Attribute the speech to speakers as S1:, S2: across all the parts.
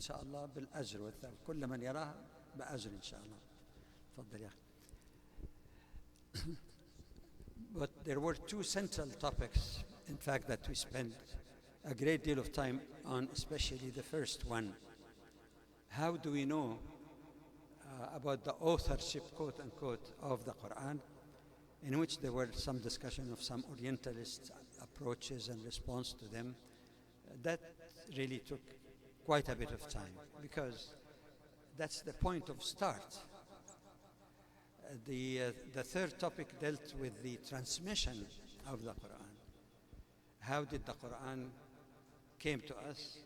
S1: شاء الله بالأجر والثواب، كل من يراها بأجر إن شاء الله. تفضل يا أخي. But there were two central topics, in fact, that we spent a great deal of time on, especially the first one. How do we know about the authorship, quote unquote, of the Quran, in which there were some discussion of some Orientalist approaches and response to them. That really took quite a bit of time, because that's the point of start. The third topic dealt with the transmission of the Quran. How did the Quran came to us?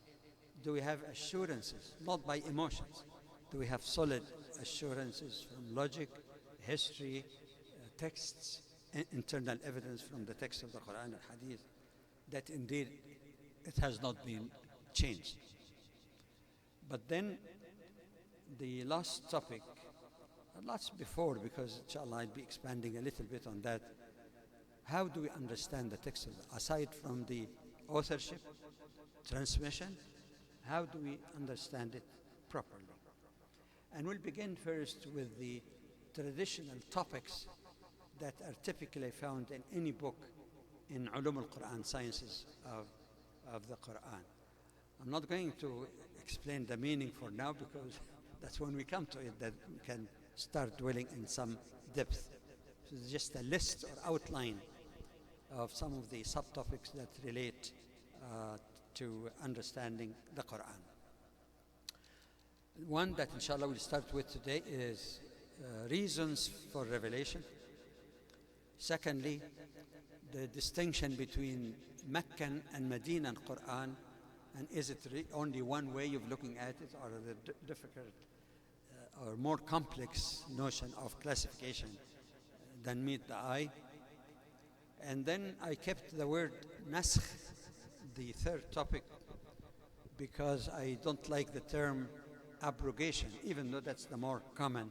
S1: Do we have assurances, not by emotions? Do we have solid assurances from logic, history, texts, internal evidence from the text of the Quran and Hadith, that indeed it has not been changed? But then the last topic, lots before, because inshallah I'll be expanding a little bit on that. How do we understand the text, aside from the authorship, transmission? How do we understand it properly? And we'll begin first with the traditional topics that are typically found in any book in Ulum al-Quran, sciences of the Quran. I'm not going to explain the meaning for now, because that's when we come to it that we can start dwelling in some depth. So it's just a list or outline of some of the subtopics that relate to understanding the Quran. One that inshallah we'll start with today is reasons for revelation. Secondly, the distinction between Meccan and Medina Quran, and is it only one way of looking at it, or the difficult or more complex notion of classification than meet the eye? And then I kept the word naskh, the third topic, because I don't like the term abrogation, even though that's the more common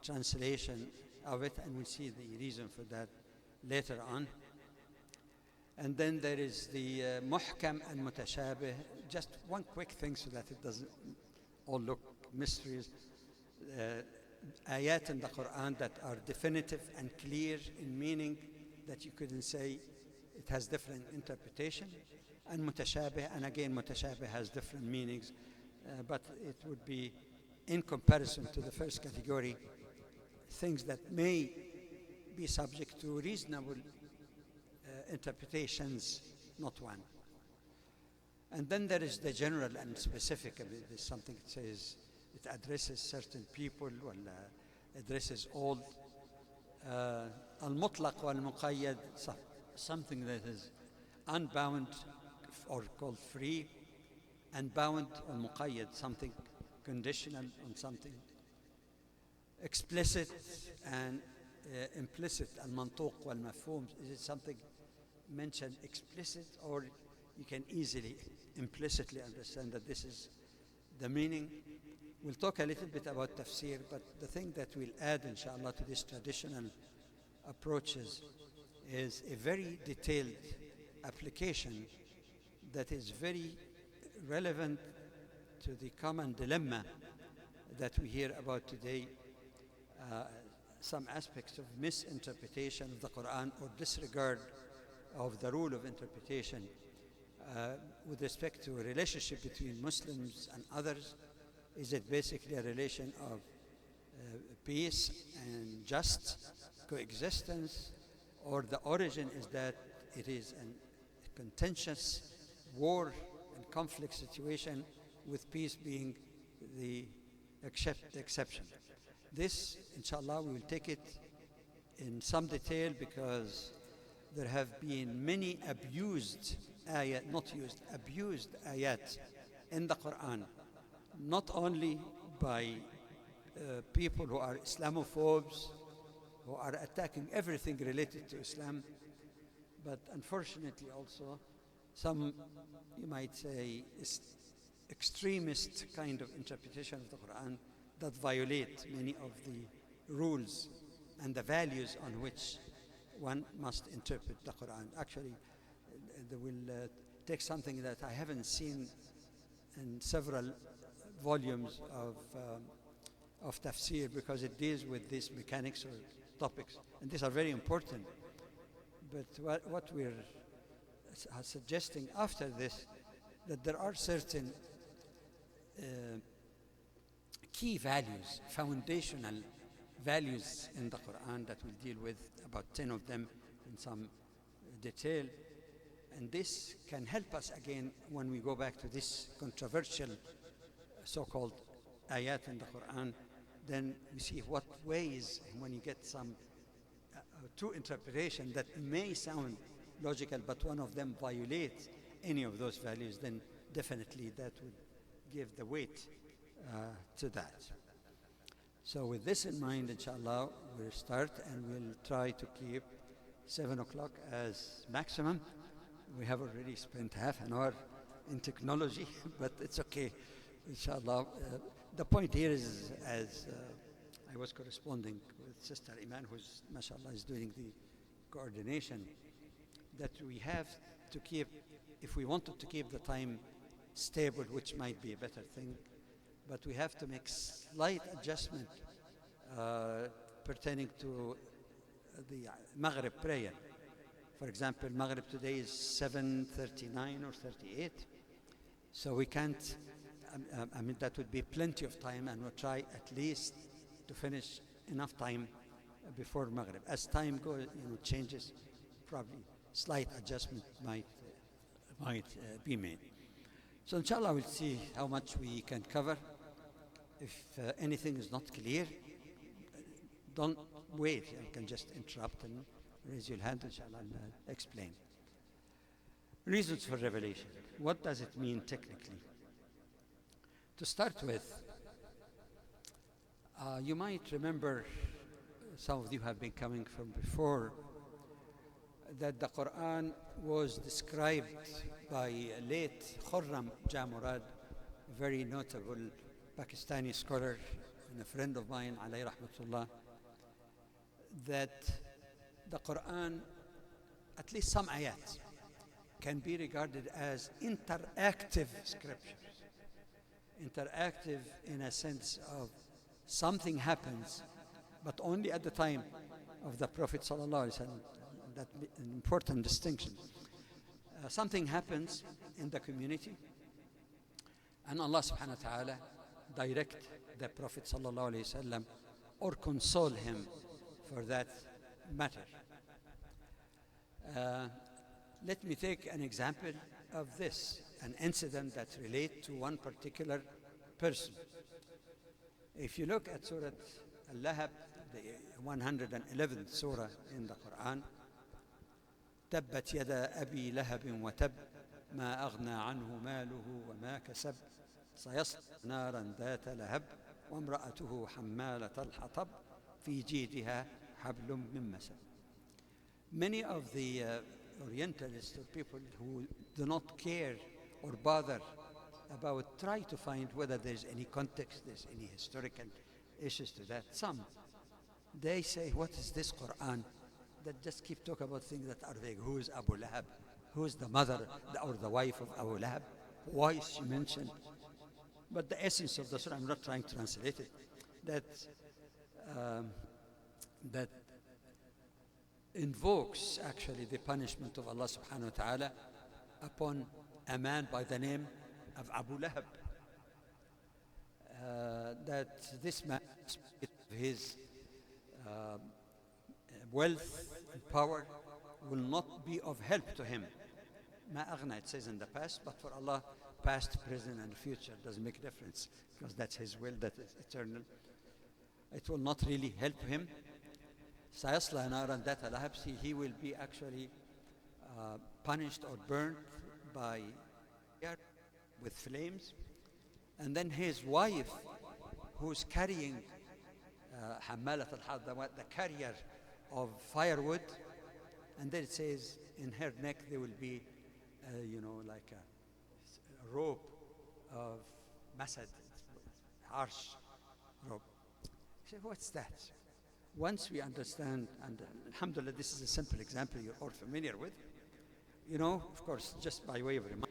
S1: translation of it, and we'll see the reason for that later on. And then there is the muhkam and mutashabih. Just one quick thing so that it doesn't all look mysteries. Ayat in the Quran that are definitive and clear in meaning, that you couldn't say it has different interpretation, and mutashabih, and again mutashabih has different meanings, but it would be, in comparison to the first category, things that may be subject to reasonable interpretations, not one. And then there is the general and specific. I mean, there's something that says it addresses certain people, or addresses all. Al-mutlaq wal-muqayyad, something that is unbound or called free, and bound or muqayyad, something conditional on something. Explicit and implicit, al-mantuq wal-mafhum. Is it something mentioned explicit, or you can easily implicitly understand that this is the meaning? We'll talk a little bit about tafsir, but the thing that we'll add inshallah to these traditional approaches is a very detailed application that is very relevant to the common dilemma that we hear about today, some aspects of misinterpretation of the Quran or disregard of the rule of interpretation with respect to a relationship between Muslims and others. Is it basically a relation of peace and just coexistence, or the origin is that it is a contentious war and conflict situation, with peace being the exception? This, inshallah, we will take it in some detail, because there have been many abused ayat, abused ayat in the Quran, not only by people who are Islamophobes, who are attacking everything related to Islam, but unfortunately also some, you might say, extremist kind of interpretation of the Quran that violate many of the rules and the values on which one must interpret the Quran. Actually, they will take something that I haven't seen in several volumes of tafsir, because it deals with these mechanics or topics, and these are very important. But what we're suggesting after this, that there are certain key values, foundational values in the Quran that we'll deal with, about 10 of them in some detail. And this can help us again when we go back to this controversial so-called ayat in the Quran. Then we see what ways, when you get some true interpretation that may sound logical, but one of them violates any of those values, then definitely that would give the weight to that. So with this in mind, inshallah, we'll start, and we'll try to keep 7 o'clock as maximum. We have already spent half an hour in technology, but it's okay, inshallah. The point here is, as I was corresponding with Sister Iman, who's, mashallah, is doing the coordination, that we have to keep, if we wanted to keep the time stable, which might be a better thing, but we have to make slight adjustment pertaining to the Maghrib prayer. For example, Maghrib today is 7:39 or 38, so we can't, I mean, that would be plenty of time, and we'll try at least to finish enough time before Maghrib. As time goes, changes, probably slight adjustment might be made. So inshallah, we'll see how much we can cover. If anything is not clear, don't wait. You can just interrupt and raise your hand, inshallah, and explain. Reasons for revelation. What does it mean technically? To start with, you might remember, some of you have been coming from before, that the Quran was described by late Khurram Jamurad, a very notable Pakistani scholar and a friend of mine, alayhi rahmatullah, that the Quran, at least some ayat, can be regarded as interactive scriptures. Interactive in a sense of something happens, but only at the time of the Prophet sallallahu alaihi wasallam. That's an important distinction. Something happens in the community, and Allah subhanahu wa ta'ala direct the Prophet sallallahu alaihi wasallam or console him for that matter. Let me take an example of this, an incident that relates to one particular person. If you look at Surah Al-Lahab, the 111th surah in the Quran, تبت يدا أبي لهب وتب ما أغنى عنه ماله وما كسب سيصلى نارا ذات لهب وامرأته حمالة الحطب في جيدها حبل من مسد. Many of the Orientalists or people who do not care or bother about, try to find whether there's any context, there's any historical issues to that. Some, they say, what is this Quran that just keep talking about things that are vague? Who is Abu Lahab? Who is the mother or the wife of Abu Lahab? Why is she mentioned? But the essence of the surah, I'm not trying to translate it, that invokes actually the punishment of Allah subhanahu wa ta'ala upon a man by the name of Abu Lahab. That this man, his wealth and power will not be of help to him. Ma aghna, it says in the past, but for Allah, past, present, and future doesn't make a difference, because that's His will, that is eternal. It will not really help him. Sayasla naran dhata lahab, he will be actually punished or burnt by fire with flames. And then his wife, who's carrying Hammalat al-Hadda, the carrier of firewood, and then it says in her neck there will be like a rope of masad, harsh rope. You say, what's that? Once we understand, and alhamdulillah, this is a simple example you're all familiar with, of course, just by way of reminder,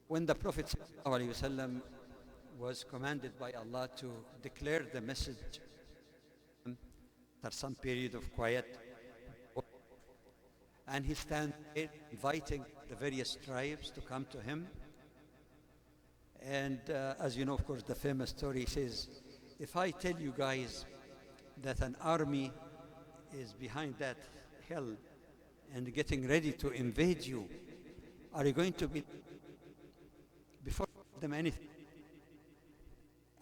S1: when the Prophet ﷺ was commanded by Allah to declare the message after some period of quiet. And he stands there inviting the various tribes to come to him. And as you know, of course, the famous story says, if I tell you guys that an army is behind that hill and getting ready to invade you, are you going to be before them anything?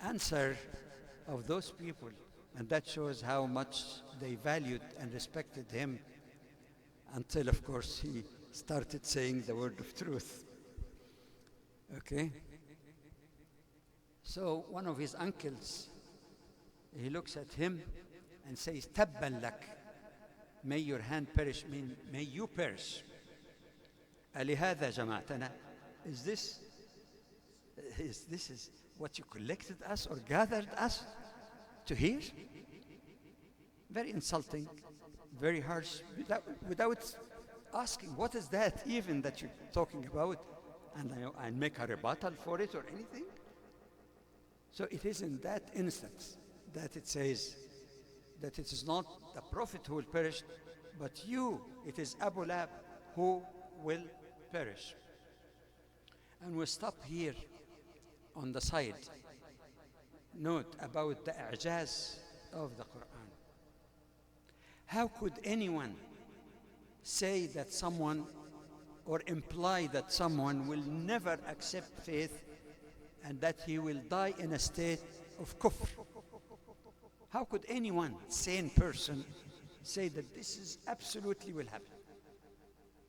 S1: Answer of those people, and that shows how much they valued and respected him, until of course he started saying the word of truth. Okay, so one of his uncles, he looks at him and says, tabban lak, may your hand perish, mean may you perish. ألهذا جمعتنا, is this what you collected us or gathered us to hear? Very insulting, very harsh, without asking, what is that even that you're talking about? And make a rebuttal for it or anything? So it is in that instance that it says that it is not the Prophet who will perish, but you, it is Abu Lahab who will perish. And we stop here on the side. Note about the i'jaz of the Quran. How could anyone say that someone or imply that someone will never accept faith and that he will die in a state of kufr? How could anyone, sane person, say that this is absolutely will happen?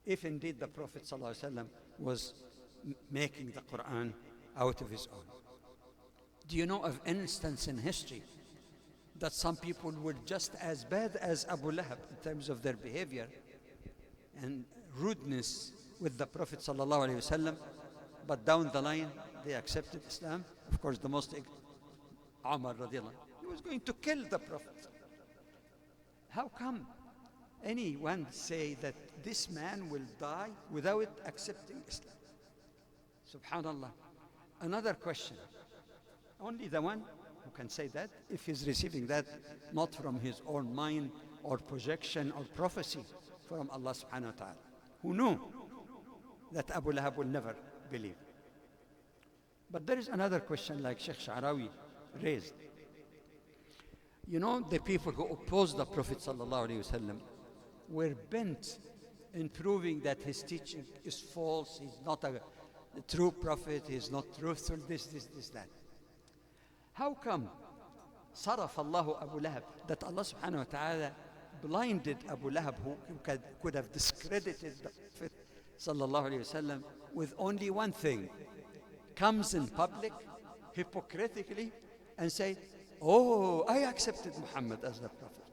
S1: If indeed the Prophet ﷺ was making the Quran out of his own. Do you know of instance in history that some people were just as bad as Abu Lahab in terms of their behavior and rudeness with the Prophet ﷺ, but down the line they accepted Islam? Of course, the most Umar radiallahu, he was going to kill the Prophet. How come anyone say that this man will die without accepting Islam? Subhanallah. Another question. Only the one who can say that, if he's receiving that not from his own mind or projection or prophecy from Allah subhanahu wa ta'ala, who knew that Abu Lahab will never believe. But there is another question like Sheikh Sha'rawi raised. You know, the people who opposed the Prophet sallallahu alaihi wasallam were bent in proving that his teaching is false, he's not a true prophet, he's not truthful, this, that. How come صرف الله Abu Lahab, that Allah subhanahu wa ta'ala blinded Abu Lahab, who could have discredited the Prophet sallallahu alaihi wasallam with only one thing, comes in public hypocritically and say, oh, I accepted Muhammad as the Prophet.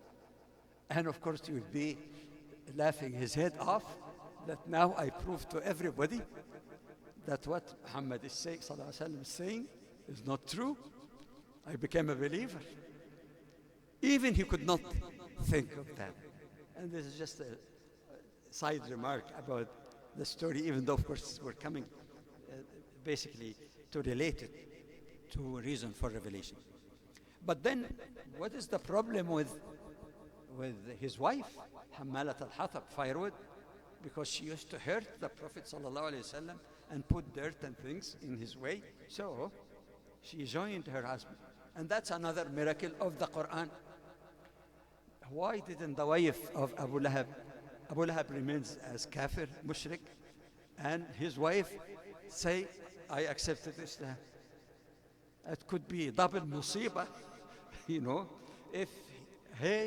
S1: And of course he would be laughing his head off that now I prove to everybody that what Muhammad is saying, sallallahu alaihi wasallam, is saying is not true. I became a believer. Even he could not think of that. And this is just a side remark about the story, even though of course we're coming basically to relate it to reason for revelation. But then what is the problem with his wife, Hammalat al-Hatab, firewood? Because she used to hurt the Prophet sallallahu alaihi wasallam and put dirt and things in his way. So she joined her husband. And that's another miracle of the Quran. Why didn't the wife of Abu Lahab remains as kafir, mushrik, and his wife say, I accepted Islam? It could be double musibah, you know, if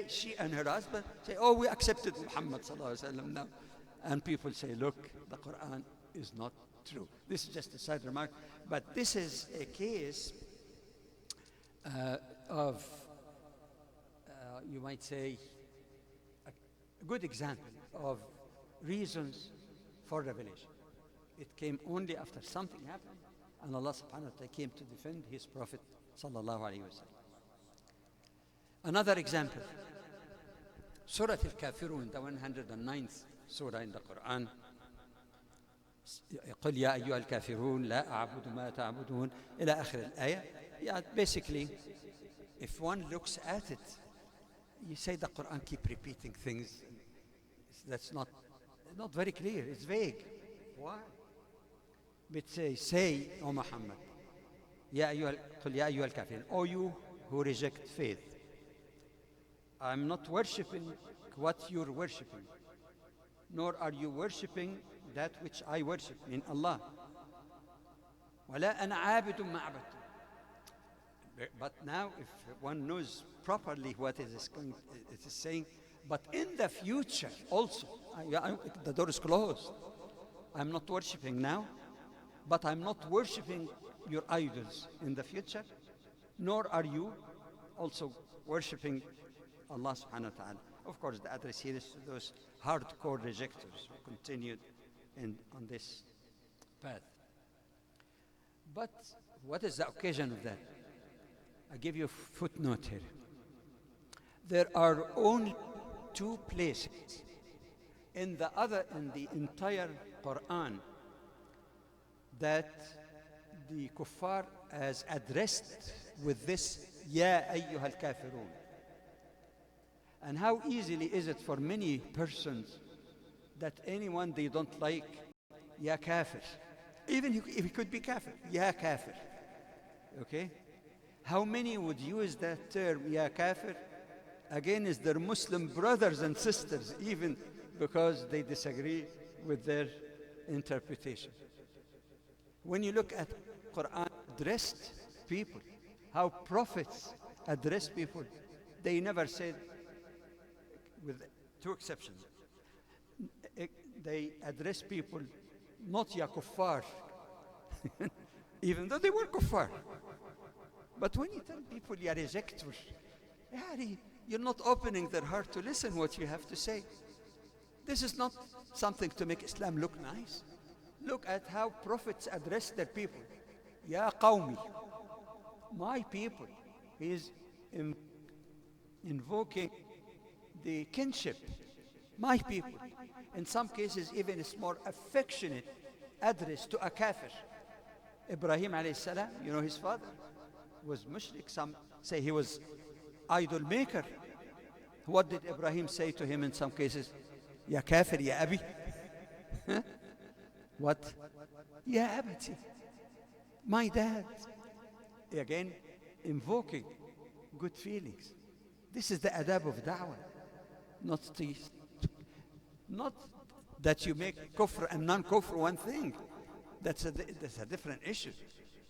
S1: she and her husband say, oh, we accepted Muhammad sallallahu alaihi wasallam now. And people say, look, the Quran is not true. This is just a side remark, but this is a case of, you might say, a good example of reasons for revelation. It came only after something happened, and Allah subhanahu wa ta'ala came to defend his Prophet sallallahu alaihi wasallam. Another example, Surah Al-Kafirun, the 109th surah in the Quran, قل يا أيها الكافرون لا أعبد ما تعبدون إلى آخر الآية. Yeah, basically, if one looks at it, you say the Quran keep repeating things. That's not very clear. It's vague. Why? But say, O Muhammad, قل يا أيها الكافرون, O you who reject faith, I'm not worshipping what you're worshipping, nor are you worshipping that which I worship, in Allah. ولا أنا عابد ما عبدتم. But now, if one knows properly what it is saying, but in the future also, the door is closed. I'm not worshipping now, but I'm not worshipping your idols in the future, nor are you also worshipping Allah subhanahu wa ta'ala. Of course, the address here is to those hardcore rejectors who continued on this path. But what is the occasion of that? I give you a footnote here. There are only two places in the entire Quran that the kuffar has addressed with this Ya ayyuhal kafirun. And how easily is it for many persons that anyone they don't like, Ya kafir. Even if he could be kafir, Ya kafir. Okay? How many would use that term, Ya kafir, against their Muslim brothers and sisters, even because they disagree with their interpretation? When you look at Quran addressed people, how prophets address people, they never said, with two exceptions, they address people not Ya kuffar, even though they were kuffar. But when you tell people Ya rejectors, you're not opening their heart to listen what you have to say. This is not something to make Islam look nice. Look at how prophets address their people. Ya qawmi, my people. He is invoking the kinship, my people. In some cases, even it's more affectionate address to a kafir. Ibrahim alayhi salam, you know his father was mushrik. Some say he was idol maker. What did Ibrahim say to him in some cases? Ya kafir, ya abi. What? Ya abati. My dad. Again, invoking good feelings. This is the adab of da'wah. Not that you make kufr and non-kufr one thing. That's a different issue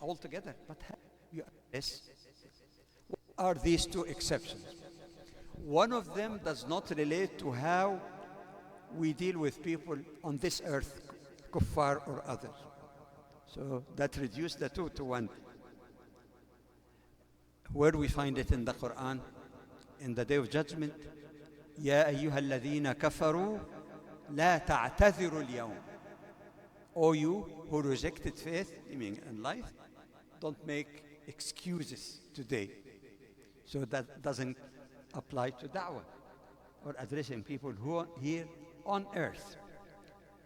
S1: altogether. But how you address? What are these two exceptions? One of them does not relate to how we deal with people on this earth, kuffar or others. So that reduced the two to one. Where do we find it in the Quran? In the Day of Judgment, يا أيها الذين كفروا لا تعتذروا اليوم. O you who rejected faith, meaning in life, don't make excuses today. So that doesn't apply to da'wah or addressing people who are here on earth.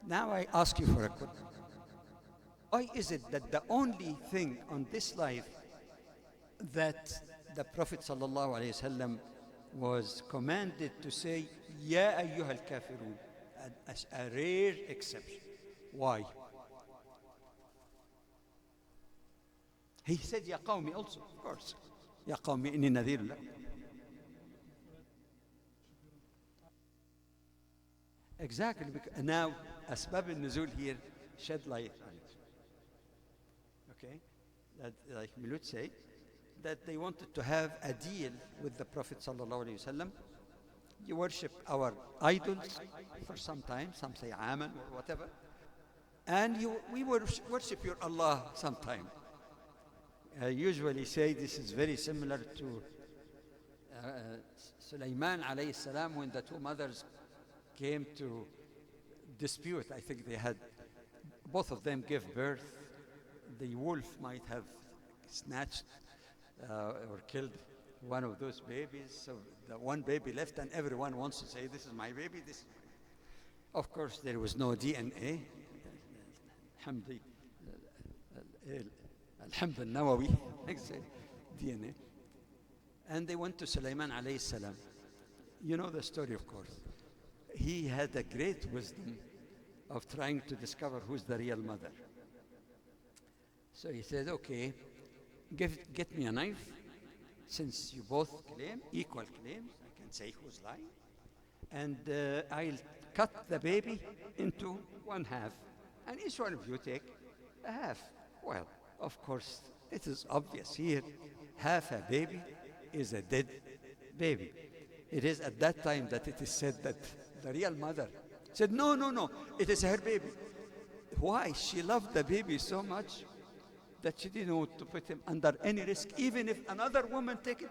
S1: Now I ask you for a question. Why is it that the only thing on this life that the Prophet ﷺ was commanded to say, Ya ayyuhal kafirun, as a rare exception? Why? He said, Ya qawmi also, of course. Ya qawmi inni nadhir lakum. Exactly. Now, Asbab al-Nuzul here shed light on it. Okay? That, like Milut say, that they wanted to have a deal with the Prophet sallallahu alaihi wasallam. You worship our idols for some time, some say Aman or whatever, and we worship your Allah sometime. I usually say this is very similar to Sulaiman alayhi salam when the two mothers came to dispute. I think they had, both of them gave birth. The wolf might have snatched or killed one of those babies. So the one baby left and everyone wants to say, this is my baby. Of course, there was no DNA. الحمض الحمض النووي DNA. And they went to Sulaiman alayhi salam. You know the story, of course. He had a great wisdom of trying to discover who's the real mother. So he said, okay, get me a knife. Since you both claim, equal claims, I can say who's lying. And I'll cut the baby into one half. And each one of you take a half. Well, of course, it is obvious here. Half a baby is a dead baby. It is at that time that it is said that the real mother said, no, no, no, it is her baby. Why? She loved the baby so much that she didn't want to put him under any risk, even if another woman take it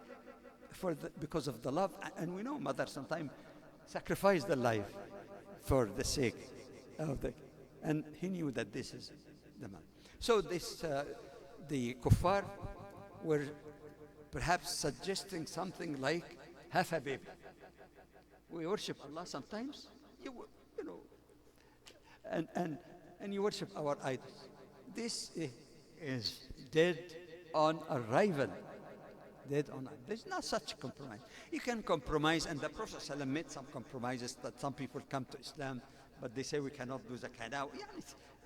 S1: because of the love. And we know mothers sometimes sacrifice their life for the sake of the, and he knew that this is the mother. So this, the kuffar were perhaps suggesting something like half a baby. We worship Allah sometimes, you know, and you worship our idols. This is dead on arrival. Dead on arrival. There's not such compromise. You can compromise, and the Prophet ﷺ made some compromises that some people come to Islam, but they say we cannot do zakah now. Yeah,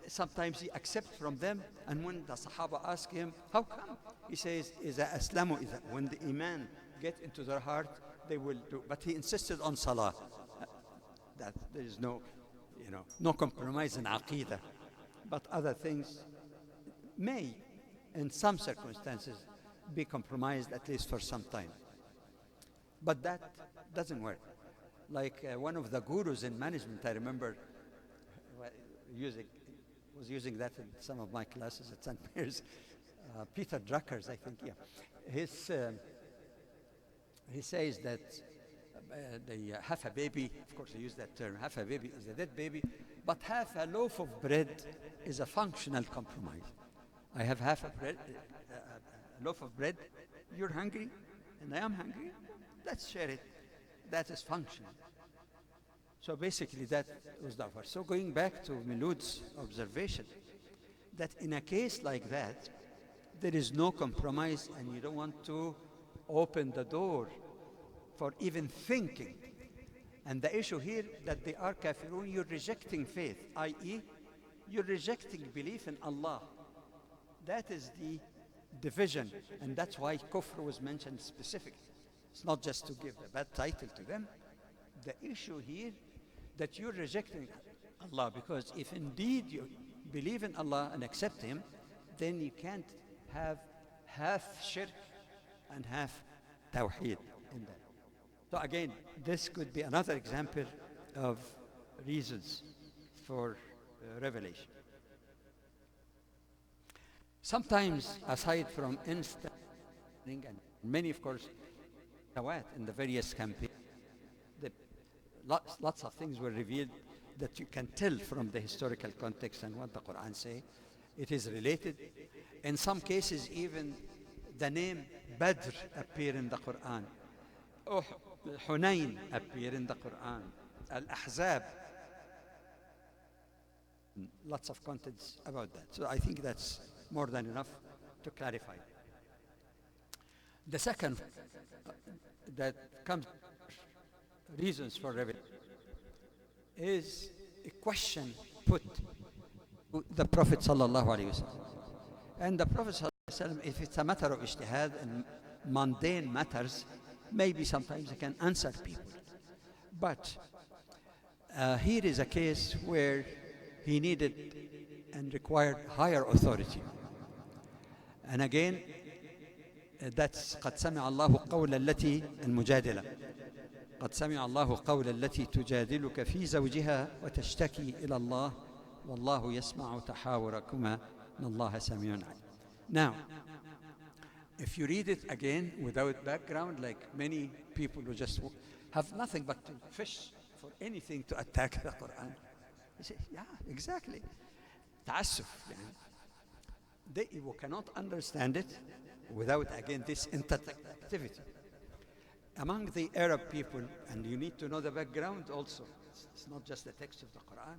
S1: sometimes he accepts from them, and when the Sahaba ask him, how come? He says, إِذَا أَسْلَمُوا إِذَا, when the Iman get into their heart, they will do. But he insisted on Salah. That there is no, no compromise in Aqidah. But other things may, in some circumstances, be compromised at least for some time. But that doesn't work. Like one of the gurus in management, I remember was using that in some of my classes at St. Mary's, Peter Drucker's, I think, yeah. He says that the half a baby, of course he used that term, half a baby is a dead baby, but half a loaf of bread is a functional compromise. I have half a loaf of bread, you're hungry, and I am hungry, let's share it. That is functional. So basically that was the offer. So going back to Milud's observation, that in a case like that, there is no compromise and you don't want to open the door for even thinking. And the issue here that they are kafirun, you're rejecting faith, i.e. you're rejecting belief in Allah. That is the division, and that's why kufr was mentioned specifically. It's not just to give a bad title to them. The issue here that you're rejecting Allah, because if indeed you believe in Allah and accept Him, then you can't have half shirk and half tawheed in that. So again, this could be another example of reasons for revelation. Sometimes, aside from instant, and many, of course, in the various campaigns, lots of things were revealed that you can tell from the historical context and what the Quran says. It is related. In some cases, even the name Badr appear in the Quran. Hunayn appear in the Quran. Al-Ahzab. Lots of contents about that. So I think that's more than enough to clarify. The second that comes reasons for revelation is a question put to the Prophet sallallahu alaihi wasallam. And the Prophet sallallahu alaihi wasallam, if it's a matter of ijtihad and mundane matters, maybe sometimes he can answer people. But here is a case where he needed and required higher authority. And again, that's قد سمع الله قول التي المجادلة. قد سمع الله قول التي تجادلك في زوجها وتشتكي إلى الله والله يسمع تحاوركما إن الله سميع عليم. Now, if you read it again without background, like many people who just have nothing but to fish for anything to attack the Quran, you say, yeah, exactly. تعسف. They cannot understand it without, again, this interactivity. Among the Arab people, and you need to know the background also, it's not just the text of the Quran,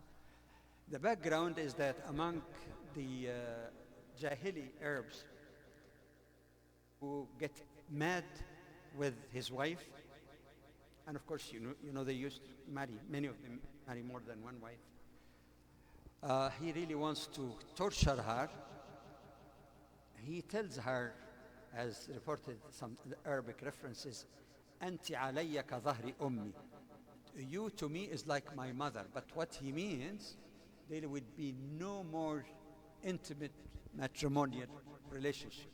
S1: The background is that among the Jahili Arabs who get mad with his wife, and of course, you know they used to marry, many of them marry more than one wife. He really wants to torture her. He tells her, as reported some Arabic references, "Anti alayya ka dhahri ummi." You to me is like my mother. But what he means, there would be no more intimate matrimonial relationship.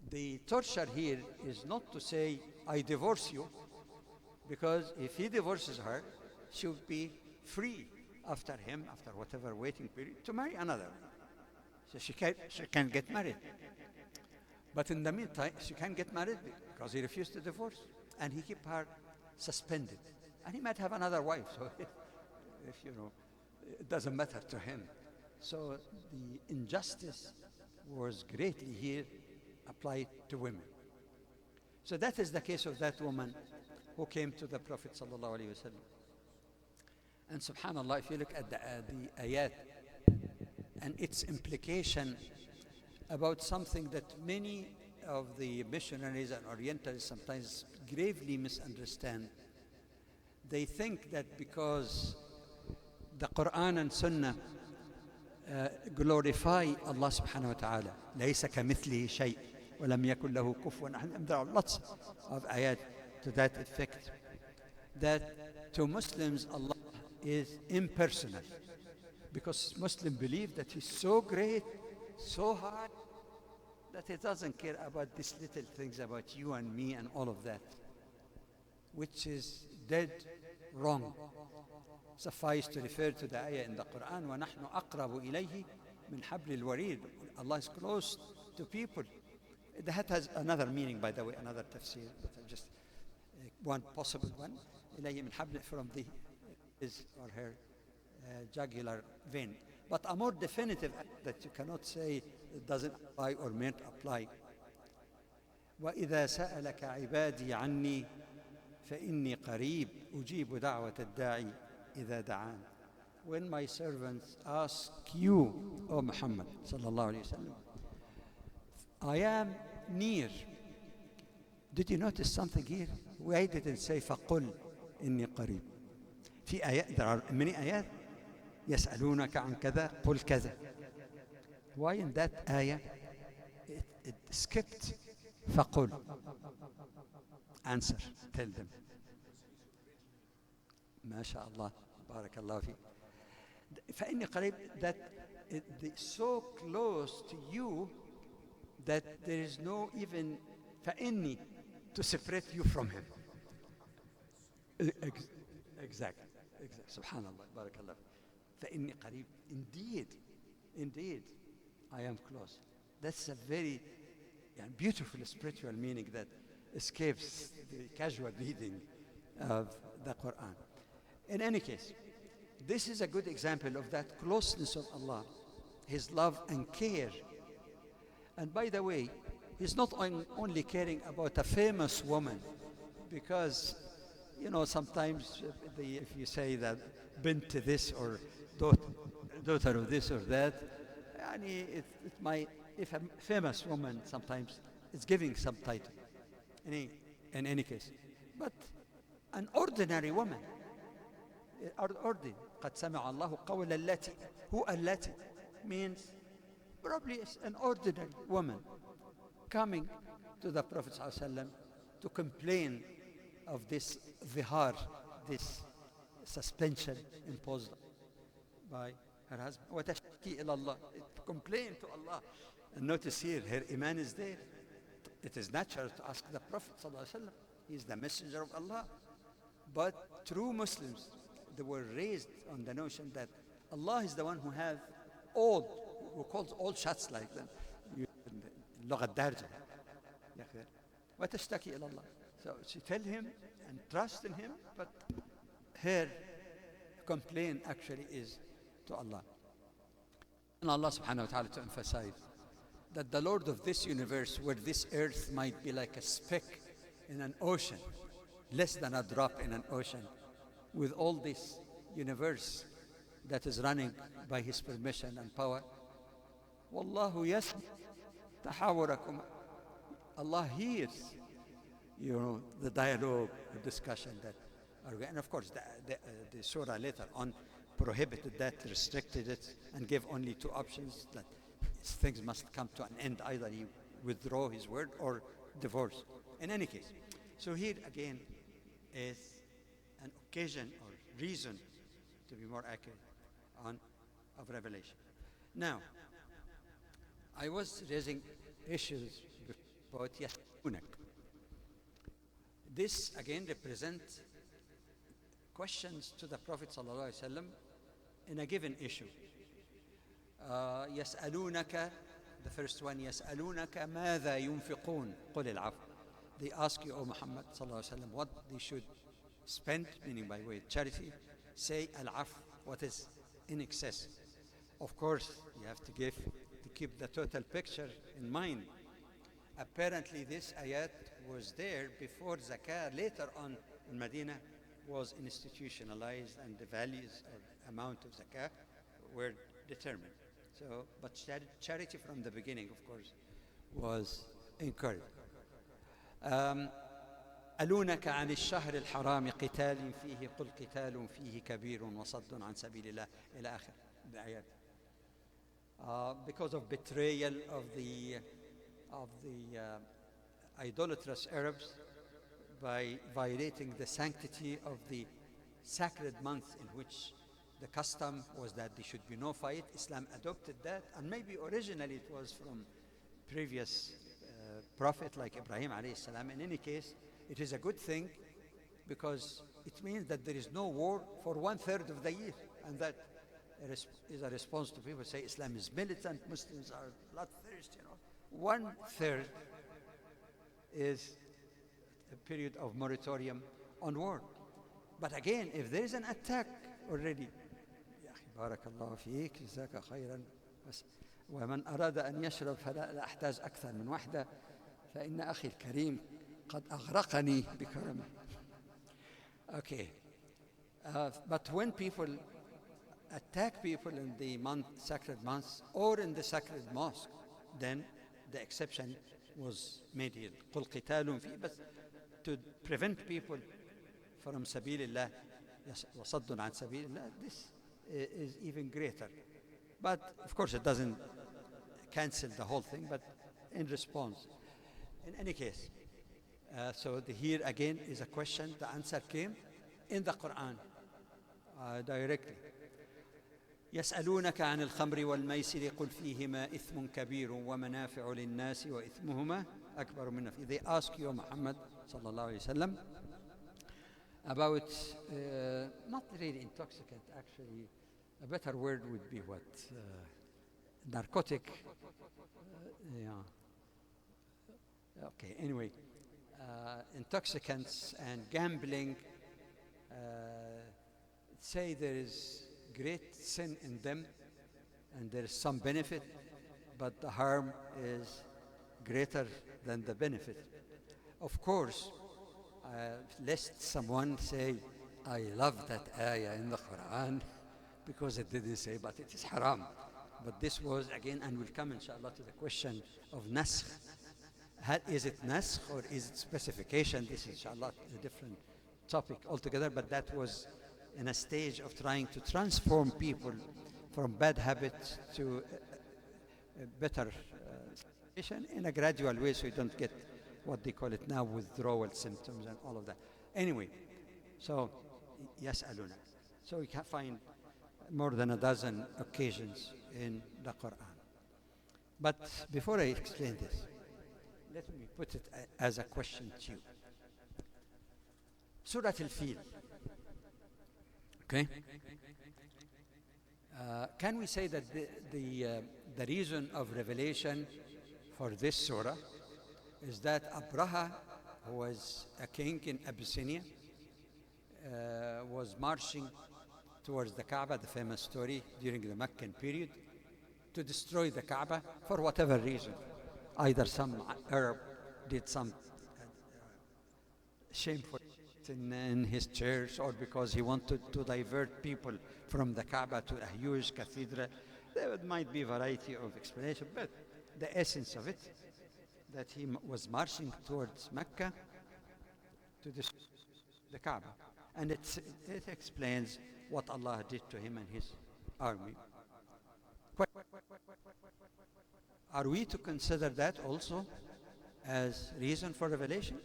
S1: The torture here is not to say, I divorce you, because if he divorces her, she will be free after him, after whatever waiting period, to marry another. So she can get married. But in the meantime, she can't get married because he refused to divorce. And he keep her suspended. And he might have another wife, so if you know, it doesn't matter to him. So the injustice was greatly here applied to women. So that is the case of that woman who came to the Prophet sallallahu alaihi wasallam. And subhanallah, if you look at the ayat and its implication about something that many of the missionaries and Orientalists sometimes gravely misunderstand, they think that because the Quran and Sunnah glorify Allah subhanahu wa ta'ala, ليس كمثله شيء ولم يكن له كفوا أحد. There are lots of ayat to that effect, that to Muslims Allah is impersonal, because Muslims believe that He's so great, so high, that He doesn't care about these little things about you and me and all of that, which is dead wrong. Suffice to refer to the ayah in the Quran, وَنَحْنُ أَقْرَبُ إِلَيْهِ مِنْ حَبْلِ الْوَرِيدِ. Allah is close to people. That has another meaning, by the way, another tafsir, but just one possible one. إِلَيْهِ مِنْ حَبْلِ, from his or her jugular vein. But a more definitive that you cannot say it doesn't apply or meant apply. وَإِذَا سَأَلَكَ عِبَادِي عَنِّي فَإِنِّي قَرِيبٌ أُجِيبُ دَعْوَةَ الدَّاعِ إِذَا دَعَانِ. When my servants ask you, O Muhammad sallallahu alayhi wa sallam, I am near. Did you notice something here? Why didn't say فَقُلْ إِنِّي قَرِيبٌ? في آيات, there are many آيات, يسألونك عن كذا قل كذا. Why in that ayah it skipped فَقُلْ? Answer, tell them. ما شاء الله, بارك الله فيك. فإني قريب, that it's so close to you that there is no even فإني to separate you from him. Exactly. Subhanallah, بارك الله. فإني قريب. Indeed, I am close. That's a very beautiful spiritual meaning that escapes the casual reading of the Quran. In any case, this is a good example of that closeness of Allah, His love and care. And by the way, He's not only caring about a famous woman, because sometimes if you say that bint to this or daughter of this or that, it might, if a famous woman sometimes it's giving some title in any case, but an ordinary woman, ordinary, قد سمع الله قول التي, who التي means probably it's an ordinary woman coming to the Prophet ﷺ to complain of this vihar, this suspension imposed by her husband. وتشتكي إلى الله, complain to Allah. And notice here, her iman is there. It is natural to ask the Prophet ﷺ. He is the messenger of Allah. But true Muslims, they were raised on the notion that Allah is the one who has all, who calls all shots, like that. اللغة الدارجة. وتشتكي إلى الله. So she tell him and trust in him, but her complaint actually is to Allah. And Allah subhanahu wa ta'ala to emphasize that the Lord of this universe, where this earth might be like a speck in an ocean, less than a drop in an ocean, with all this universe that is running by his permission and power. Wallahu yasmi tahawurakum. Allah hears, the dialogue, the discussion that are going. And of course, the surah later on prohibited that, restricted it, and gave only two options, that things must come to an end. Either he withdraw his word or divorce. In any case, so here again is an occasion or reason, to be more accurate, of revelation. Now, I was raising issues about Yahunak. This again represents questions to the Prophet ﷺ in a given issue. يسألونك, the first one, يسألونك ماذا ينفقون قل العفو. They ask you, O Muhammad ﷺ, what they should spend, meaning by way of charity. Say al-af, what is in excess. Of course, you have to keep the total picture in mind. Apparently, this ayat was there before zakah. Later on, in Medina, was institutionalized, and the values or amount of zakah were determined. So, but charity from the beginning, of course, was encouraged. ألونك عن الشهر الحرام قتال فيه قل قتال فيه كبير وصد عن سبيل الله إلى آخر الآيات. Because of betrayal of the idolatrous Arabs by violating the sanctity of the sacred month, in which the custom was that there should be no fight. Islam adopted that, and maybe originally it was from previous prophet like Ibrahim alayhi salam. In any case, it is a good thing, because it means that there is no war for 1/3 of the year, and that is a response to people who say Islam is militant, Muslims are bloodthirsty. 1/3 is a period of moratorium on war. But again, if there is an attack already, يا أخي بارك الله فيك جزاك خيرا، ومن أراد أن يشرب فلا أحتاج أكثر من واحدة فإن أخي الكريم قد أغرقني بكرمه. Okay, but when people attack people in the sacred months or in the sacred mosque, then the exception was made here. قل قتال فيه, but to prevent people from سبيل الله وصد عن سبيل الله, this is even greater. But of course it doesn't cancel the whole thing, but in response. In any case, so here again is a question. The answer came in the Quran directly. يسألونك عن الخمر والميسر قل فيهما إثم كبير ومنافع للناس وإثمهما أكبر من نفعهما. They ask you, Muhammad sallallahu alaihi wasallam, about not really intoxicant, actually. A better word would be what? Narcotic. Yeah. Okay, anyway. Intoxicants and gambling. Say there is great sin in them, and there is some benefit, but the harm is greater than the benefit. Of course, lest someone say, I love that ayah in the Quran, because it didn't say, but it is haram. But this was, again, and we'll come inshallah to the question of naskh. Is it naskh or is it specification? This is inshallah a different topic altogether, but that was in a stage of trying to transform people from bad habits to a better situation in a gradual way, so you don't get what they call it now, withdrawal symptoms and all of that. Anyway, so يسألونك. So you can find more than a dozen occasions in the Quran. But before I explain this, let me put it as a question to you. Surah Al-Fil. Okay? Can we say that the reason of revelation for this surah is that Abraha, who was a king in Abyssinia, was marching towards the Kaaba, the famous story during the Meccan period, to destroy the Kaaba for whatever reason. Either some Arab did some shameful in his church, or because he wanted to divert people from the Kaaba to a huge cathedral. There might be a variety of explanations, but the essence of it, that he was marching towards Mecca to destroy the Kaaba. And it explains what Allah did to him and his army. Are we to consider that also as reason for revelation?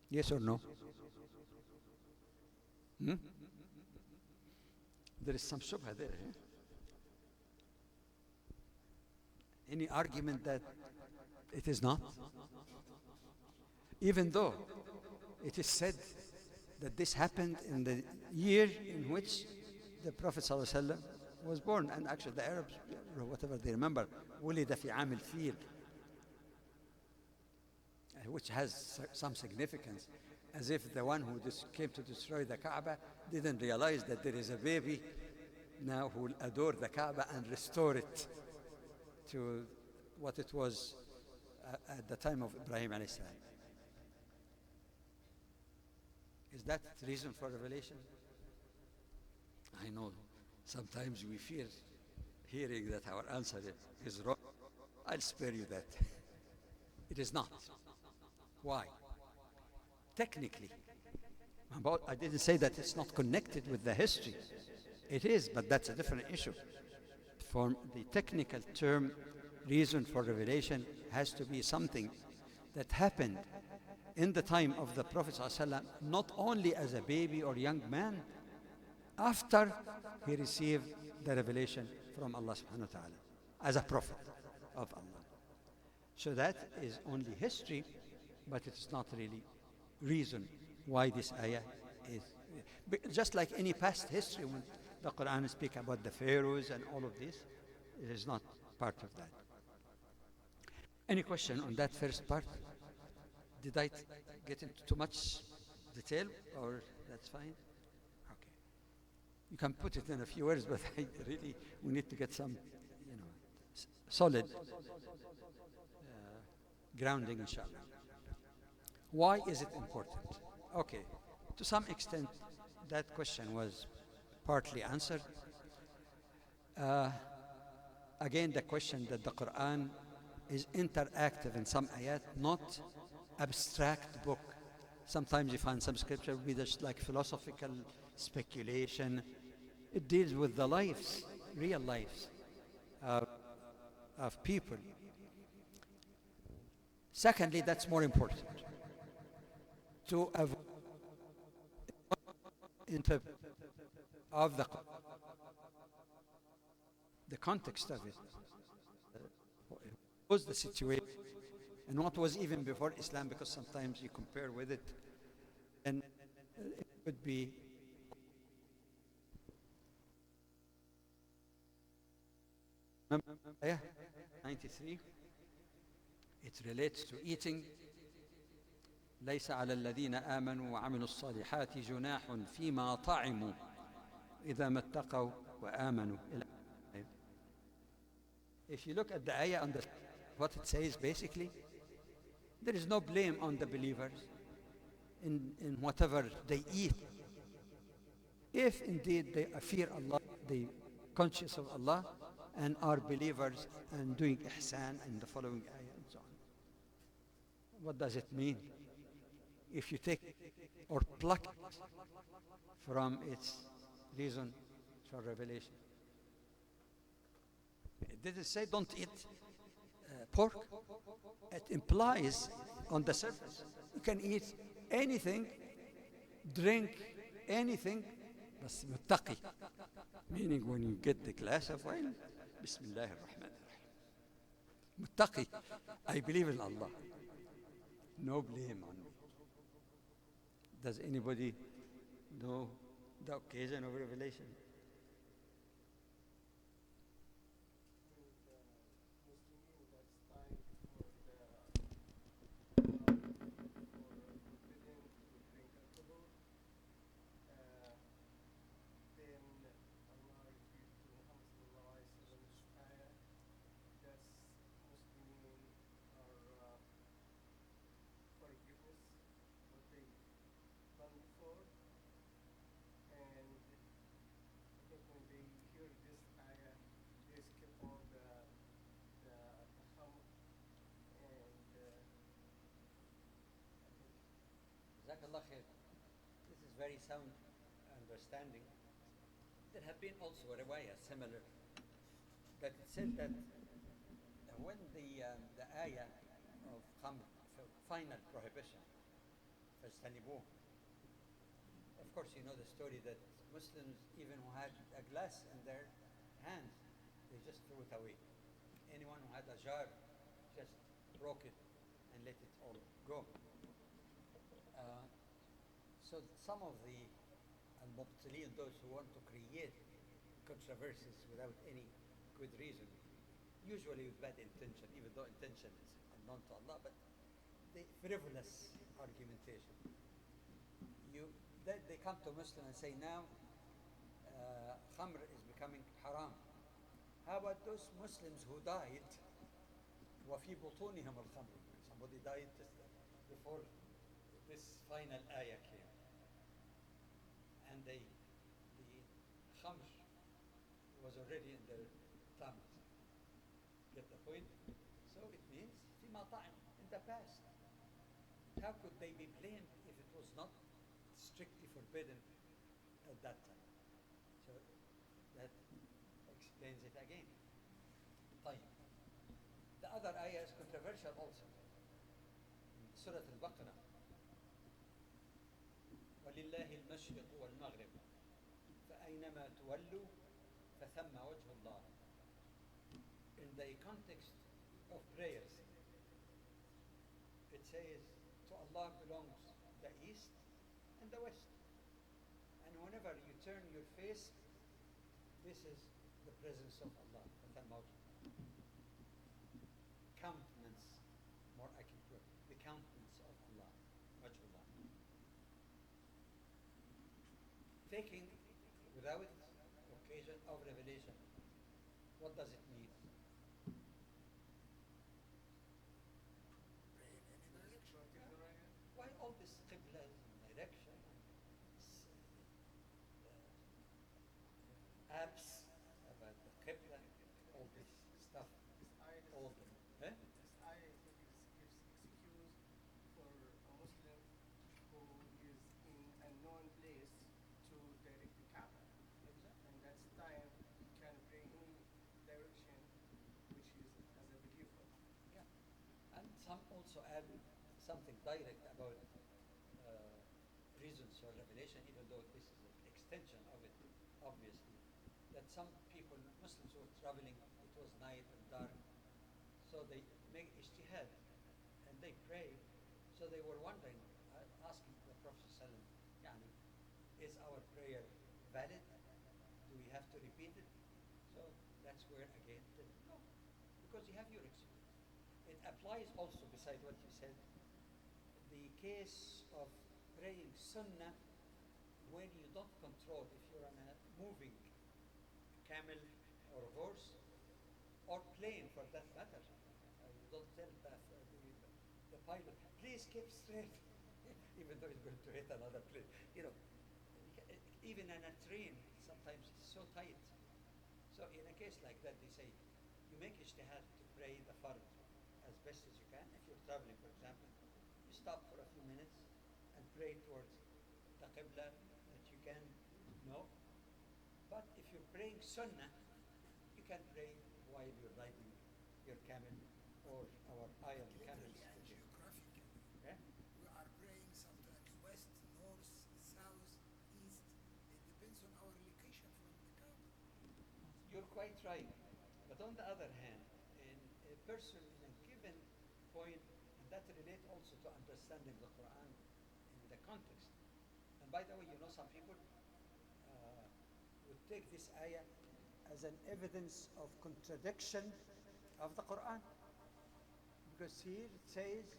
S1: Yes or no? Hmm? There is some shubha there. Eh? Any argument that it is not? Even though it is said that this happened in the year in which the Prophet ﷺ was born, and actually the Arabs, or whatever they remember, ولد في عام الفيل, which has some significance, as if the one who came to destroy the Kaaba didn't realize that there is a baby now who will adore the Kaaba and restore it to what it was at the time of Ibrahim alayhi salam. Is that reason for revelation? I know sometimes we fear hearing that our answer is wrong. I'll spare you that. It is not. Why? Technically, I didn't say that it's not connected with the history. It is, but that's a different issue. For the technical term, reason for revelation has to be something that happened in the time of the Prophet ﷺ, not only as a baby or young man, after he received the revelation from Allah subhanahu wa ta'ala as a prophet of Allah. So that is only history, but it's not really reason why this ayah is. Just like any past history, when the Quran speaks about the pharaohs and all of this, it is not part of that. Any question on that first part? Did I get into too much detail, or that's fine? Okay. You can put it in a few words, but we need to get some, solid grounding, inshallah. Why is it important? Okay. To some extent, that question was partly answered. Again, the question that the Quran is interactive in some ayat, not abstract book. Sometimes you find some scripture will be just like philosophical speculation. It deals with the lives, real lives of people. Secondly, that's more important. To avoid of the context of it. What was the situation? And what was even before Islam, because sometimes you compare with it, and it could be ayah 93. It relates to eating. ليس على الذين آمنوا وعملوا الصالحات جناح فيما طعموا إذا ما اتقوا وآمنوا. If you look at the ayah, what it says basically, there is no blame on the believers in whatever they eat, if indeed they fear Allah, they conscious of Allah, and are believers and doing ihsan in the following ayah and so on. What does it mean? If you take or pluck it from its reason for revelation. It didn't say don't eat pork. It implies on the surface you can eat anything, drink anything, بس متقي. Meaning when you get the glass of wine, Bismillah ar-Rahman ar-Rahim. Muttaqi, I believe in Allah. No blame on me. Does anybody know the occasion of revelation? Jazakallah khair. This is very sound understanding. There have been also a riwayah similar that it said that when the ayah of khamr, final prohibition, فاجتنبوه. Of course, you know the story that Muslims, even who had a glass in their hands, they just threw it away. Anyone who had a jar just broke it and let it all go. So some of the al-mubtilin, those who want to create controversies without any good reason, usually with bad intention, even though intention is unknown to Allah, but the frivolous argumentation. They come to Muslim and say, now khamr is becoming haram. How about those Muslims who died وَفِي بُطُونِهِمُ الْخَمْرُ? Somebody died just before this final ayah came. And the khamr was already in their tummies. Get the point? So it means في مطاعم, in the past. How could they be blamed if it was not strictly forbidden at that time? So that explains it again. طيب. The other ayah is controversial also. In Surah Al-Baqarah. وَلِلَّهِ الْمَشْرِقُ وَالْمَغْرِبُ فَأَيْنَمَا تُوَلُّوا فَثَمَّ وَجْهُ اللَّهِ. In the context of prayers, it says, to Allah belongs the east and the west. And whenever you turn your face, this is the presence of Allah. Countenance, more accurate word, the countenance of Allah. Wajhullah. Taking without occasion of revelation, what does it mean? Why all this qiblas and direction and apps about the qibla, all this stuff, all the
S2: This ayah gives excuse for a Muslim who is in a known place to direct the Kaaba. And that's time he can pray any direction which is as a believer.
S1: yeah. And some also add something direct about reasons for revelation, even though this is an extension of it, obviously. That some people, Muslims who were traveling, it was night and dark, so they make ijtihad and they pray. So they were wondering, asking the Prophet ﷺ, يعني, is our prayer valid? Do we have to repeat it? So that's where again, no, because you have your experience. It applies also, beside what you said, the case of praying sunnah when you don't control, if you're on a moving camel or horse, or plane for that matter. You don't tell the pilot, please keep straight, even though he's going to hit another plane. You know, even in a train, sometimes it's so tight. So in a case like that, they say, you make ijtihad to pray the fard as best as you can. If you're traveling, for example, you stop for a few minutes and pray towards the qibla that you can know. But if you're praying sunnah, you can pray while you're riding your camel or our iron camels.
S3: And geographically,
S1: Yeah?
S3: we are praying sometimes west, north, south, east. It depends on our location from the Kaaba.
S1: You're quite right. But on the other hand, in a person in a given point, and that relates also to understanding the Quran in the context. And by the way, you know, some people would take this ayah as an evidence of contradiction of the Quran. Because here it says,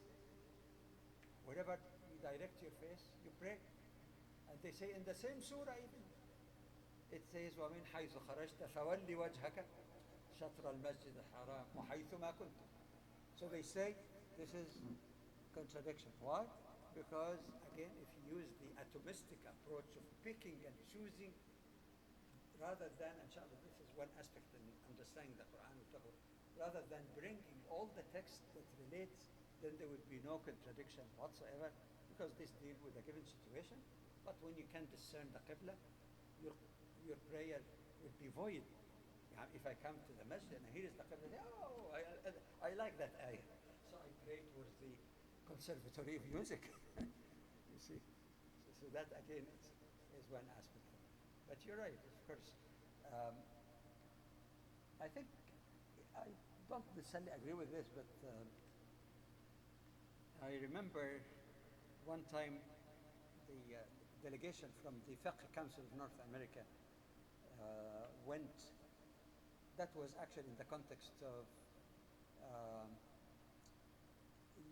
S1: wherever you direct your face, you pray. And they say in the same surah even, it says, وَمِنْ حَيْثُ خَرَجْتَ فَوَلِّ وَجْهَكَ شَطْرَ الْمَسْجِدِ الْحَرَامِ وَحَيْثُ مَا كُنْتَ. So they say this is contradiction. Why? Because again, if you use the atomistic approach of picking and choosing, rather than, inshallah, this is one aspect in understanding the Quran, rather than bringing all the text that relates, then there would be no contradiction whatsoever, because this deal with a given situation. But when you can discern the qibla, your, your prayer will be void. If I come to the masjid and here is the qibla, oh, I like that ayah. So I pray towards the conservatory of music. You see? So that again is one aspect of it. But you're right, of course. I think I don't necessarily agree with this, but I remember one time the delegation from the Fiqh Council of North America went. That was actually in the context of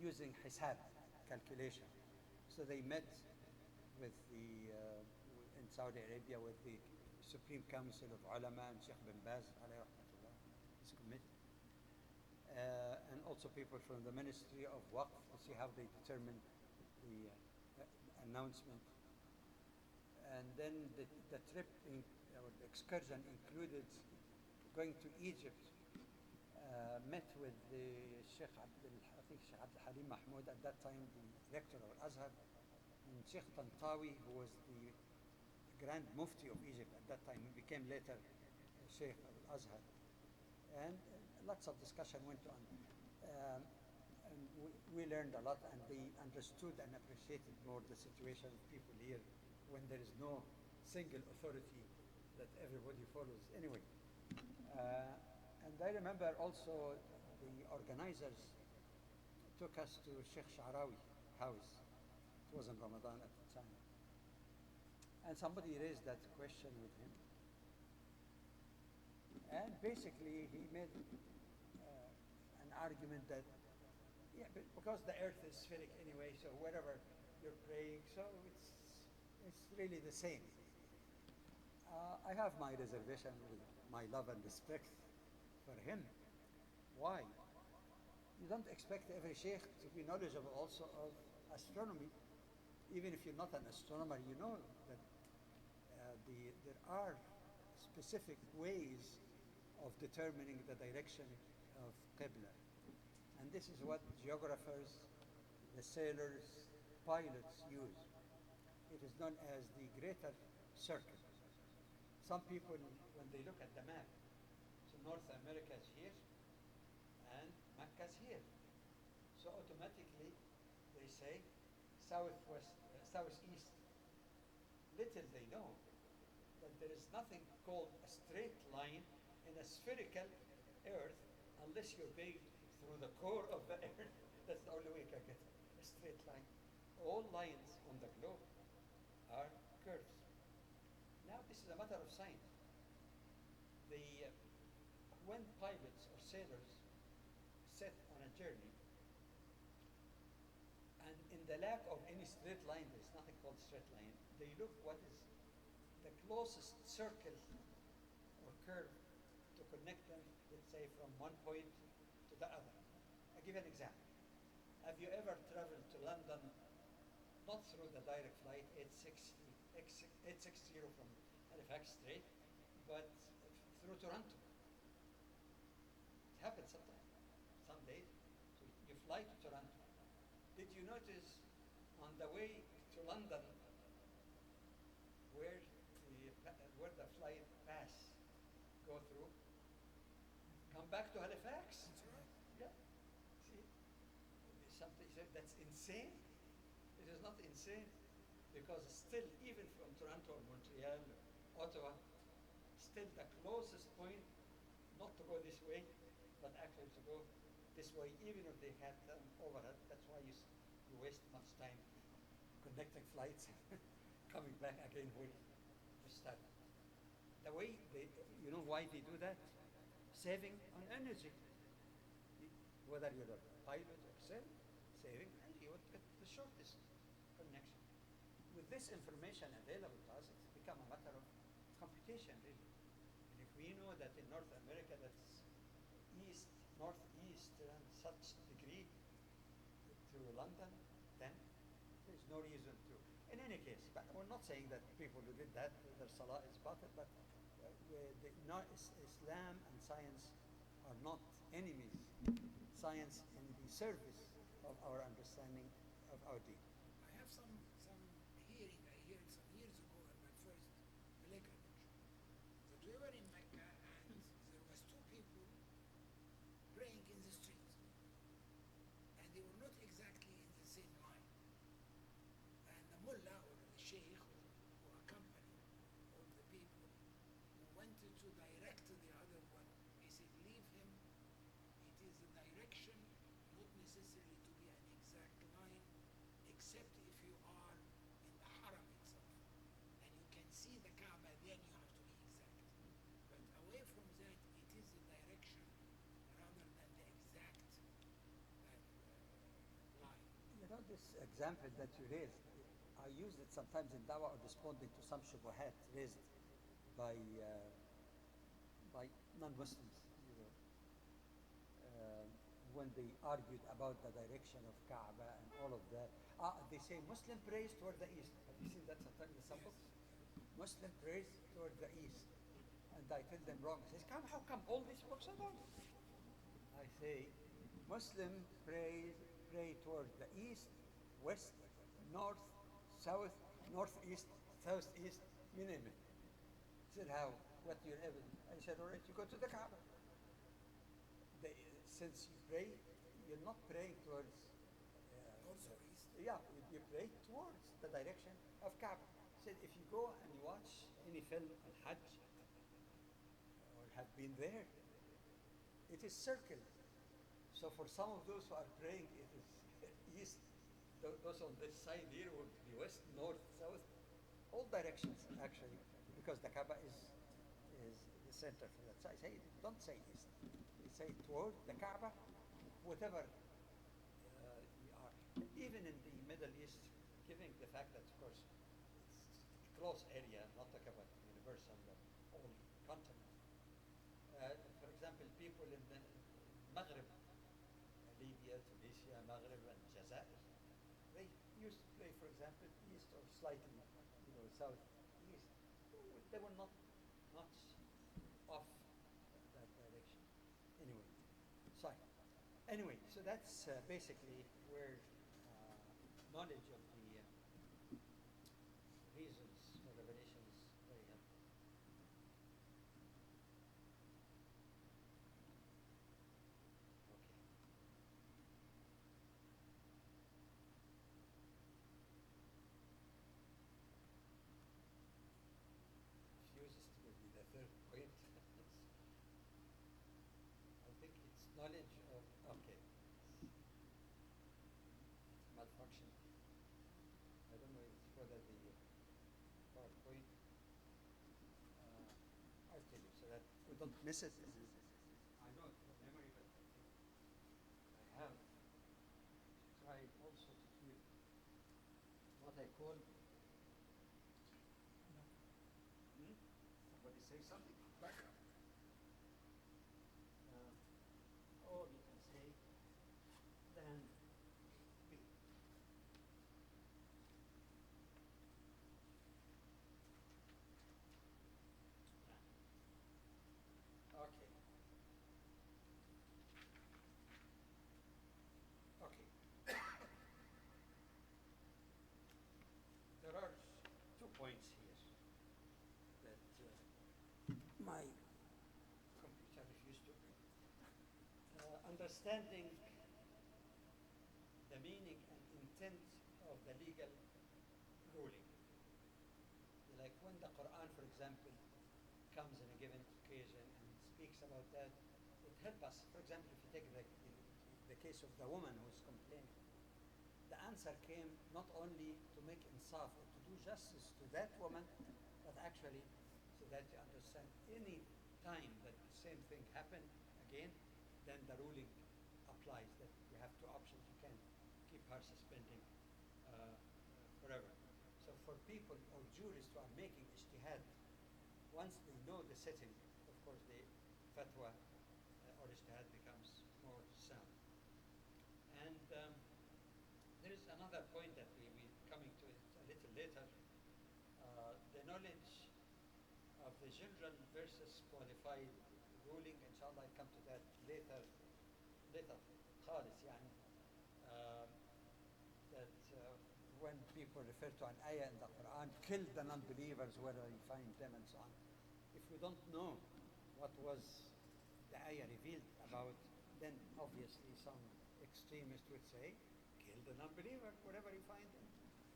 S1: using hisab calculation. So they met with the in Saudi Arabia with the Supreme Council of Ulama and Sheikh bin Baz, alayhi rahmatullah, his committee, and also people from the Ministry of Waqf to see how they determine the announcement. And then the trip or the excursion included going to Egypt, met with the Sheikh I think Sheikh Abdul Halim Mahmoud, at that time the rector of Azhar, and Sheikh Tantawi, who was the Grand Mufti of Egypt at that time. He became later Sheikh of Azhar. And lots of discussion went on. And we learned a lot, and they understood and appreciated more the situation of people here when there is no single authority that everybody follows. Anyway, and I remember also the organizers took us to Sheikh Sha'rawi house. It was in Ramadan at the time. And somebody raised that question with him. And basically he made an argument that, yeah, because the earth is spheric anyway, so wherever you're praying, so it's really the same. I have my reservation with my love and respect for him. Why? You don't expect every sheikh to be knowledgeable also of astronomy. Even if you're not an astronomer, you know that there are specific ways of determining the direction of Qibla. And this is what geographers, the sailors, pilots use. It is known as the greater circle. Some people, when they look at the map, so North America is here and Mecca is here. So automatically they say southeast. Little they know that there is nothing called a straight line in a spherical earth unless you're going through the core of the earth. That's the only way you can get a straight line. All lines on the globe are curves. Now this is a matter of science. When pilots or sailors set on a journey, and in the lack of any straight line, there's nothing called straight line, they look what is the closest circle or curve to connect them, let's say, from one point to the other. I'll give you an example. Have you ever traveled to London, not through the direct flight 860 from Halifax straight, but through Toronto? It happens sometimes, some days. So you fly to Toronto. Did you notice on the way to London where the flight pass go through? Come back to Halifax.
S3: That's right.
S1: Yeah. See, something said that's insane. It is not insane, because still, even from Toronto or Montreal or Ottawa, still the closest point, not to go this way, but actually to go this way, even if they had them overhead. That's why you waste much time connecting flights, coming back again when you start. The way you know why they do that? Saving on energy. Whether you're a pilot or sailor, saving energy, you want to get the shortest connection. With this information available to us, it's become a matter of computation, really. And if we know that in North America that's east, northeast, and such degree to London, then there's no reason to. In any case, but we're not saying that people who did that, their salah is batil, but Islam and science are not enemies. Science in the service of our understanding of our deen.
S3: I have some to direct the other one. He said, leave him. It is a direction, not necessarily to be an exact line, except if you are in the haram itself. And you can see the Kaaba, then you have to be exact. But away from that, it is a direction rather than the exact line.
S1: You know, this example that you raised, I use it sometimes in dawah or responding to some shubuhat raised by non-Muslims, you know, when they argued about the direction of Kaaba and all of that. They say Muslim prays toward the east. Have you seen that sometimes in some books? Muslim prays toward the east. And I tell them wrong. I say, how come all these books are wrong? I say, Muslim pray toward the east, west, north, south, northeast, southeast, you name it. I said, how? What your evidence? I said, all right, you go to the Kaaba. Since you pray, you're not praying towards
S3: North or east?
S1: yeah, you pray towards the direction of Kaaba. Said if you go and you watch any film on Hajj or have been there, it is circle. So for some of those who are praying, it is east. Those on this side here would be west, north, south, all directions actually, because the Kaaba is the center for that. So I say, don't say east. You say toward the Kaaba, whatever you are. Even in the Middle East, given the fact that, of course, it's a close area, not talking about universal, but all continent. For example, people in the Maghreb, Libya, Tunisia, Maghreb, and Jazair, they used to play, for example, east or slightly, southeast. They were not much off that direction. Anyway, so that's basically where knowledge of the reasons for revelation is very helpful. Okay. Refuses to give me the third point. I think it's knowledge of, okay, it's malfunction. I don't know whether the PowerPoint, I'll tell you so that we don't miss it. I know it from memory, but I think I have tried also to keep what I call, somebody say something?
S3: Backup.
S1: Or you can say plan B. Okay. Okay. There are 2 points here that my computer refused to bring. Understanding the meaning and intent of the legal ruling. Like when the Quran, for example, comes in a given occasion and speaks about that, it helps us. For example, if you take the case of the woman who's complaining, the answer came not only to make insaf or to do justice to that woman, but actually so that you understand any time that the same thing happened again, then the ruling applies that you have 2 options. You can keep her suspending forever. So for people or jurists who are making ijtihad, once they know the setting, of course the fatwa or ijtihad becomes more sound. And there is another point that we're coming to it a little later, the knowledge of the general versus qualified ruling. Inshallah, I'll come to that later خالص يعني, that when people refer to an ayah in the Quran, kill the non-believers wherever you find them and so on. If we don't know what was the ayah revealed about, then obviously some extremist would say, kill the non-believer wherever you find them.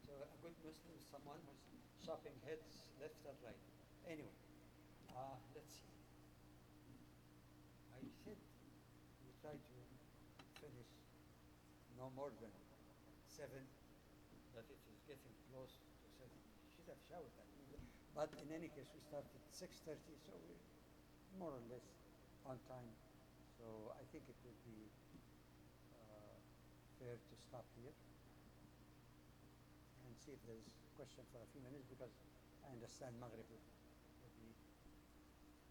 S1: So a good Muslim is someone who's chopping heads left and right. Anyway, let's see. try to finish no more than 7, but it is getting close to 7. You should have showered that. But in any case, we started at 6:30, so we're more or less on time. So I think it would be fair to stop here and see if there's a question for a few minutes, because I understand Maghrib will be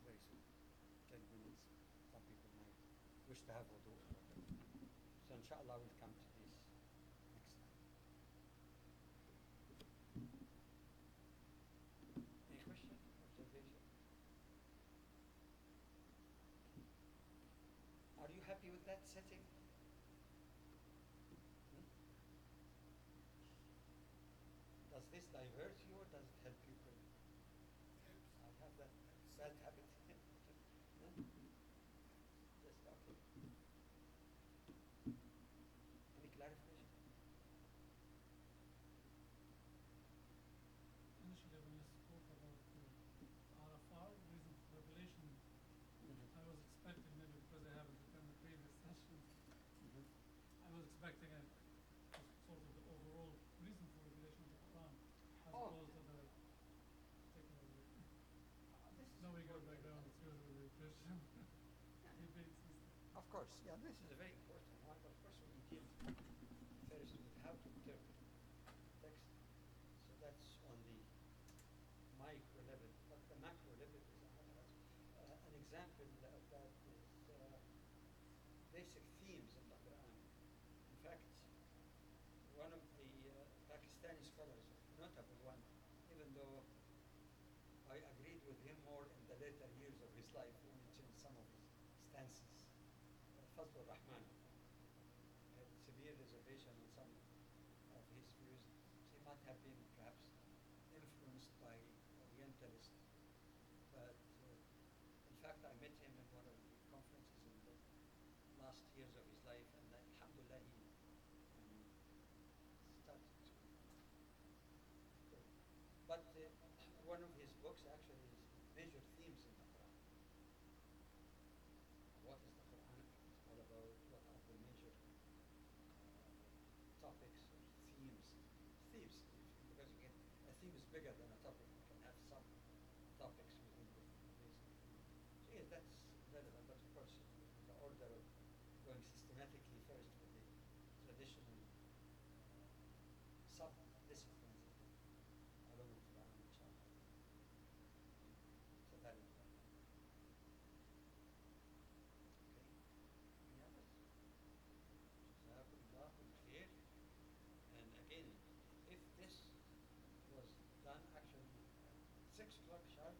S1: very soon, 10 minutes. Some people might wish to have wudu. So inshallah we'll come to this next time. Any question, observation? Are you happy with that setting? Does this divert you or does it help you?
S3: Helps.
S1: I have that bad habit. No? Just okay. Any clarification?
S4: Initially, when you spoke about Arafah, reason for revelation, I was expecting, maybe because I haven't attended previous sessions, I was expecting a sort of the overall reason for revelation of the Quran, as
S1: Oh.
S4: opposed to the particular.
S1: This is
S4: Knowing your
S1: important.
S4: background, it's usually the Christian debate system.
S1: Of course, yeah, this is a very important one. Of course, we deal first with how to interpret text. So that's on the micro level, but the macro level is another. An example of that is basic themes in the Quran. In fact, one of the Pakistani scholars, a notable one, even though I agreed with him more in the later years of his life, who mentioned some of his stances. Fazlur Rahman had severe reservation on some of his views. He might have been perhaps influenced by Orientalists, but in fact I met him in one of the conferences in the last years of his life, and alhamdulillah he started to. But one of his books actually is Major Themes in the Quran. What is the Quran all about? What are the major topics or themes? Themes, because again, a theme is bigger than a topic. You can have some topics within the basic theme. So yes, that's relevant, but of course, the order of going systematically first with the traditional sub-disciplines of the ulum al-Quran, inshallah. So that is that. Okay. Any others? Jazakumullah khair. And again, if this was done actually at 6 o'clock sharp,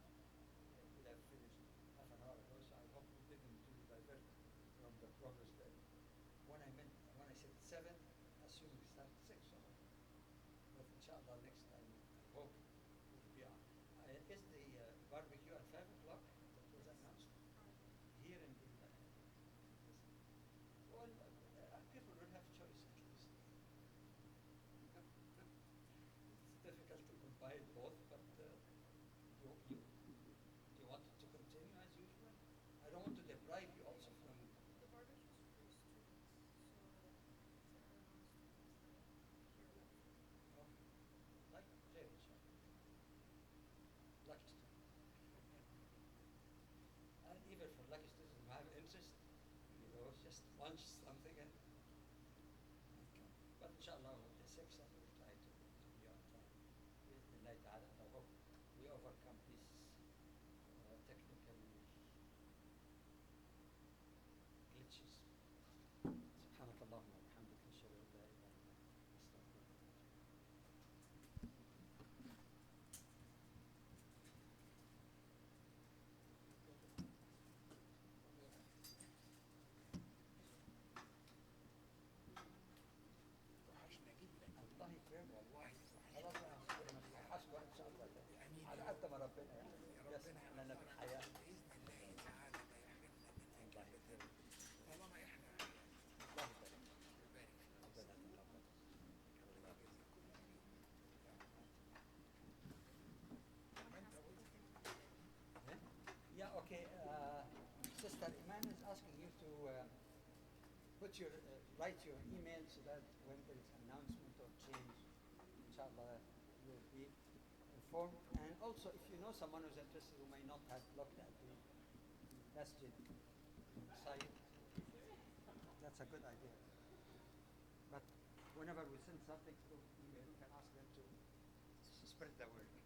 S1: it would have finished half an hour ago, so I hope we didn't divert from the progress there. When I said 7, assume we start at 6. So, but inshallah next time I hope we'll be on. Is the barbecue at 5 o'clock that was announced here in the well, people will have choice at least. It's difficult to combine both, but you want it to continue as usual? I don't want to deprive you also from.
S5: The barbecue's for students, so there are non-students that are here left.
S1: Okay. Like Khair, inshallah. Lucky students. And even for lucky students who have interest, just lunch something and come. But inshallah, with the 6, I will try to be on time. Bismillah ta'ala, and I hope we overcome these technical glitches. سبحانك اللهم وبحمدك نشهد أن لا إله إلا أنت نستغفرك ونتوب إليك.
S3: وحشنا جدا.
S1: الله يكرمك.
S3: والله
S1: خلاص
S3: وحشنا.
S1: انا هحاسبك ان شاء الله
S3: آمين
S1: على
S3: يا
S1: قد
S3: رب.
S1: ما ربنا
S3: يا
S1: يسمح
S3: ربنا
S1: لنا بالحياه.
S3: بإذن الله تعالى لا يحرمنا منها
S1: الله
S3: أبدا.
S1: يكرمك.
S3: طالما احنا
S1: الله يبارك.
S3: يبارك فيك.
S1: ربنا يتقبل.
S3: ربنا يجزيكم آمين. ما انت قلت.
S1: Yeah, okay. Sister Iman is asking you to put your, write your email so that when there is announcement or change, inshallah, you'll be informed. And also, if you know someone who's interested who may not have looked at the masjid site, that's a good idea. But whenever we send something through email, you can ask them to spread the word.